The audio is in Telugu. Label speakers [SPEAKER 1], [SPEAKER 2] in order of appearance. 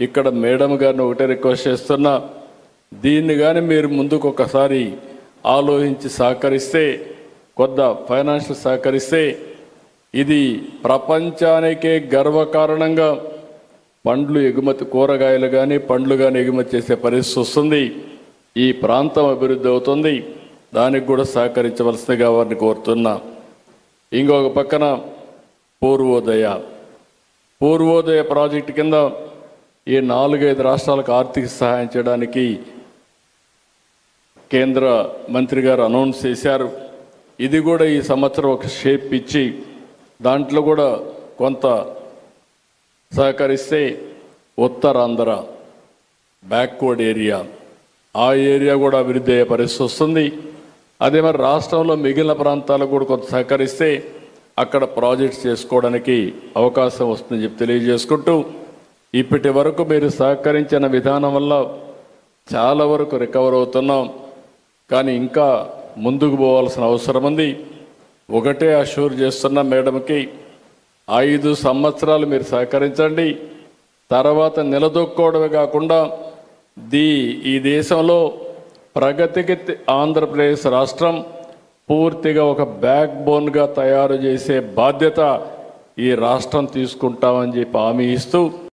[SPEAKER 1] ఇక్కడ మేడం గారిని ఒకటే రిక్వెస్ట్ చేస్తున్నా, దీన్ని కానీ మీరు ముందుకు ఒకసారి ఆలోచించి సహకరిస్తే, కొంత ఫైనాన్షియల్ సహకరిస్తే ఇది ప్రపంచానికే గర్వకారణంగా పండ్లు ఎగుమతి, కూరగాయలు కానీ పండ్లు కానీ ఎగుమతి చేసే పరిస్థితి వస్తుంది. ఈ ప్రాంతం అభివృద్ధి అవుతుంది. దానికి కూడా సహకరించవలసిందిగా వారిని కోరుతున్నా. ఇంకొక పక్కన పూర్వోదయ ప్రాజెక్టు కింద ఈ 4-5 రాష్ట్రాలకు ఆర్థిక సహాయం చేయడానికి కేంద్ర మంత్రి గారు అనౌన్స్ చేశారు. ఇది కూడా ఈ సంవత్సరం ఒక షేప్ ఇచ్చి దాంట్లో కూడా కొంత సహకరిస్తే ఉత్తరాంధ్ర బ్యాక్వర్డ్ ఏరియా, ఆ ఏరియా కూడా అభివృద్ధి అయ్యే పరిస్థితి వస్తుంది. అదే మరి రాష్ట్రంలో మిగిలిన ప్రాంతాలకు కూడా కొంత సహకరిస్తే అక్కడ ప్రాజెక్ట్స్ చేసుకోవడానికి అవకాశం వస్తుందని చెప్పి తెలియజేసుకుంటూ, ఇప్పటి వరకు మీరు సహకరించిన విధానం వల్ల చాలా వరకు రికవర్ అవుతున్నాం. కానీ ఇంకా ముందుకు పోవాల్సిన అవసరం ఉంది. ఒకటే అష్యూర్ చేస్తున్న మేడంకి, 5 సంవత్సరాలు మీరు సహకరించండి. తర్వాత నిలదొక్కోవడమే కాకుండా ఈ దేశంలో ప్రగతికి ఆంధ్రప్రదేశ్ రాష్ట్రం పూర్తిగా ఒక బ్యాక్ బోన్గా తయారు చేసే బాధ్యత ఈ రాష్ట్రం తీసుకుంటామని చెప్పి హామీ ఇస్తూ